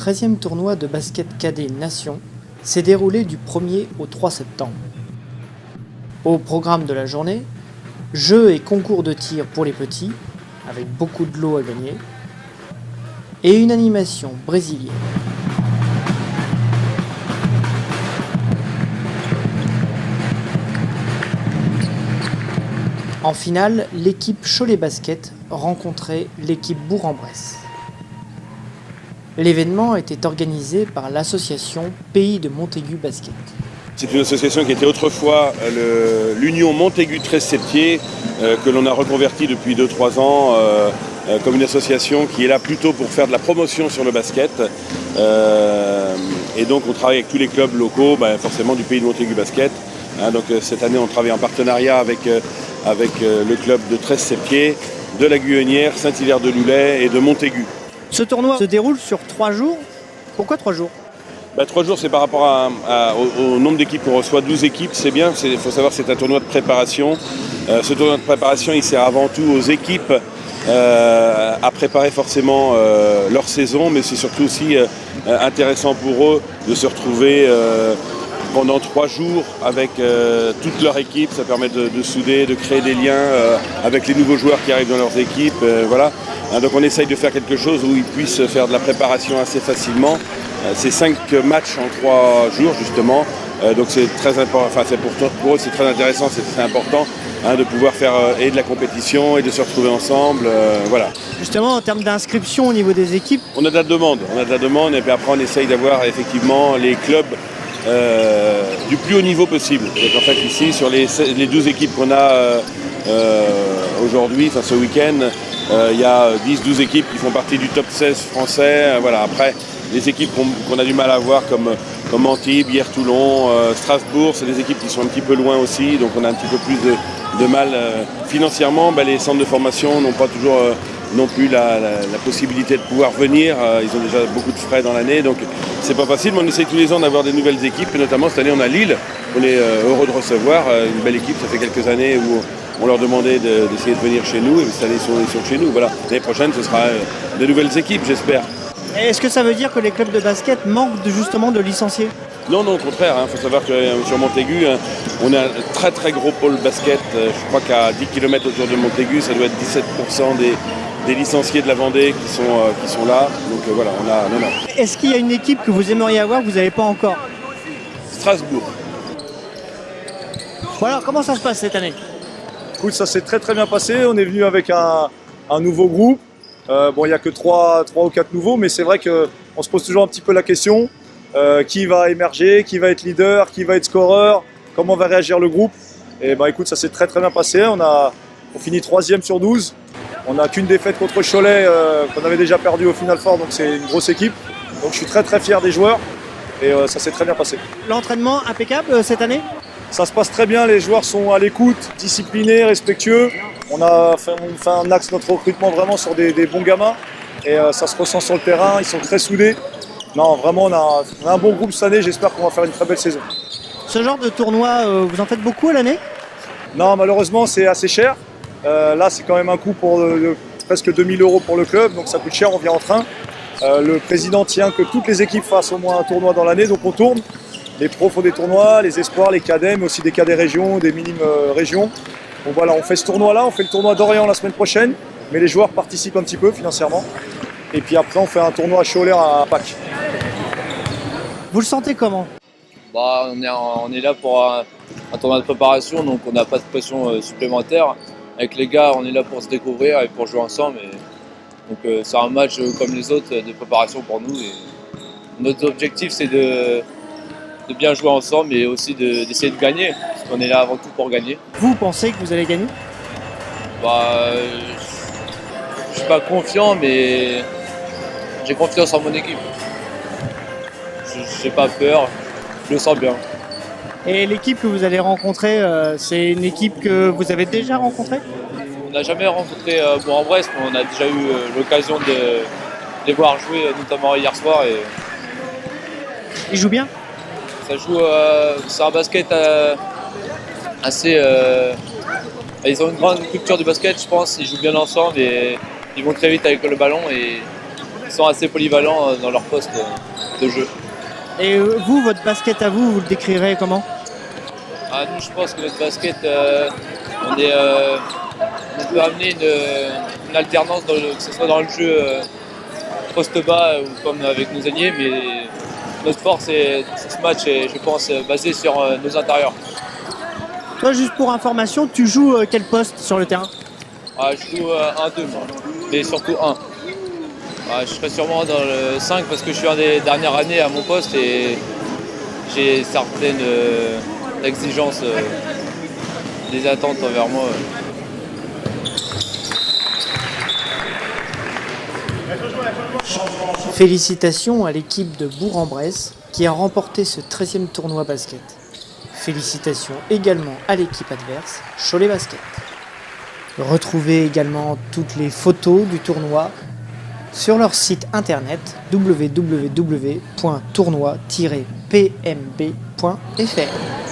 13e tournoi de basket cadet Nation s'est déroulé du 1er au 3 septembre. Au programme de la journée, jeux et concours de tir pour les petits, avec beaucoup de lots à gagner, et une animation brésilienne. En finale, l'équipe Cholet Basket rencontrait l'équipe Bourg-en-Bresse. L'événement était organisé par l'association Pays de Montaigu Basket. C'est une association qui était autrefois l'Union Montaigu 13 Septier, que l'on a reconverti depuis 2-3 ans comme une association qui est là plutôt pour faire de la promotion sur le basket. Et donc on travaille avec tous les clubs locaux, forcément du Pays de Montaigu Basket. Donc cette année on travaille en partenariat avec le club de 13 Septier, de la Guyonnière, Saint-Hilaire-de-Loulay et de Montaigu. Ce tournoi se déroule sur 3 jours. Pourquoi 3 jours ? 3 jours, c'est par rapport au nombre d'équipes. On reçoit 12 équipes, c'est bien. Il faut savoir que c'est un tournoi de préparation. Ce tournoi de préparation, il sert avant tout aux équipes à préparer forcément leur saison, mais c'est surtout aussi intéressant pour eux de se retrouver pendant 3 jours avec toute leur équipe. Ça permet de souder, de créer des liens avec les nouveaux joueurs qui arrivent dans leurs équipes. Voilà. Donc on essaye de faire quelque chose où ils puissent faire de la préparation assez facilement. C'est 5 matchs en 3 jours justement. Donc c'est très important, pour eux c'est très intéressant, c'est très important de pouvoir faire et de la compétition et de se retrouver ensemble. Voilà. Justement, en termes d'inscription au niveau des équipes, on a de la demande et puis après on essaye d'avoir effectivement les clubs du plus haut niveau possible. Donc en fait ici sur les 12 équipes qu'on a aujourd'hui, ce week-end, il y a 10-12 équipes qui font partie du top 16 français. Voilà. Après les équipes qu'on a du mal à voir comme Antibes, hier Toulon, Strasbourg, c'est des équipes qui sont un petit peu loin aussi, donc on a un petit peu plus de mal financièrement. Les centres de formation n'ont pas toujours non plus la possibilité de pouvoir venir. Ils ont déjà beaucoup de frais dans l'année, donc c'est pas facile, mais on essaye tous les ans d'avoir des nouvelles équipes, et notamment cette année on a Lille, on est heureux de recevoir, une belle équipe. Ça fait quelques années où on leur demandait d'essayer de venir chez nous, et cette année ils sont chez nous. Voilà. L'année prochaine ce sera de nouvelles équipes, j'espère. Est-ce que ça veut dire que les clubs de basket manquent justement de licenciés ? Non, au contraire. Il faut savoir que sur Montaigu, on a un très très gros pôle basket. Je crois qu'à 10 km autour de Montaigu, ça doit être 17% des licenciés de la Vendée qui sont là. Donc voilà, on a. Non. Est-ce qu'il y a une équipe que vous aimeriez avoir que vous n'avez pas encore ? Strasbourg. Voilà, comment ça se passe cette année ? Écoute, ça s'est très très bien passé. On est venu avec un nouveau groupe. Il n'y a que 3 ou 4 nouveaux, mais c'est vrai qu'on se pose toujours un petit peu la question. Qui va émerger, qui va être leader, qui va être scoreur, comment va réagir le groupe. Et écoute, ça s'est très très bien passé. On finit 3e sur 12. On n'a qu'une défaite contre Cholet qu'on avait déjà perdu au Final Four, donc c'est une grosse équipe. Donc je suis très très fier des joueurs et ça s'est très bien passé. L'entraînement impeccable cette année ? Ça se passe très bien, les joueurs sont à l'écoute, disciplinés, respectueux. On fait un axe notre recrutement vraiment sur des bons gamins et ça se ressent sur le terrain, ils sont très soudés. Non, vraiment, on a un bon groupe cette année, j'espère qu'on va faire une très belle saison. Ce genre de tournoi, vous en faites beaucoup à l'année ? Non, malheureusement, c'est assez cher. Là, c'est quand même un coût pour presque 2000 € pour le club, donc ça coûte cher, on vient en train. Le président tient que toutes les équipes fassent au moins un tournoi dans l'année, donc on tourne. Les pros font des tournois, les espoirs, les cadets, mais aussi des cadets régions, des minimes régions. Donc voilà, on fait ce tournoi-là, on fait le tournoi d'Orient la semaine prochaine, mais les joueurs participent un petit peu financièrement. Et puis après, on fait un tournoi à Cholet à Pâques. Vous le sentez comment ? On est là pour un tournoi de préparation, donc on n'a pas de pression supplémentaire. Avec les gars, on est là pour se découvrir et pour jouer ensemble. Donc c'est un match comme les autres de préparation pour nous. Et notre objectif, c'est de bien jouer ensemble et aussi d'essayer de gagner, parce qu'on est là avant tout pour gagner. Vous pensez que vous allez gagner ? Je suis pas confiant, mais j'ai confiance en mon équipe. J'ai pas peur, je le sens bien. Et l'équipe que vous allez rencontrer, c'est une équipe que vous avez déjà rencontrée ? On n'a jamais rencontré Bourg-en-Bresse, mais on a déjà eu l'occasion de les voir jouer, notamment hier soir. Et ils jouent bien ? Ça joue, c'est un basket assez... ils ont une grande culture du basket, je pense. Ils jouent bien ensemble et ils vont très vite avec le ballon. Et sont assez polyvalents dans leur poste de jeu. Et vous, votre basket à vous, vous le décrirez comment? Nous, je pense que notre basket, on peut amener une alternance, que ce soit dans le jeu poste bas ou comme avec nos alliés, mais notre force sur ce match est, je pense, basée sur nos intérieurs. Toi, juste pour information, tu joues quel poste sur le terrain? Je joue 1-2 moi, mais surtout 1. Je serai sûrement dans le 5 parce que je suis un des dernières années à mon poste et j'ai certaines exigences, des attentes envers moi. Félicitations à l'équipe de Bourg-en-Bresse qui a remporté ce 13e tournoi basket. Félicitations également à l'équipe adverse, Cholet Basket. Retrouvez également toutes les photos du tournoi sur leur site internet www.tournoi-pmb.fr.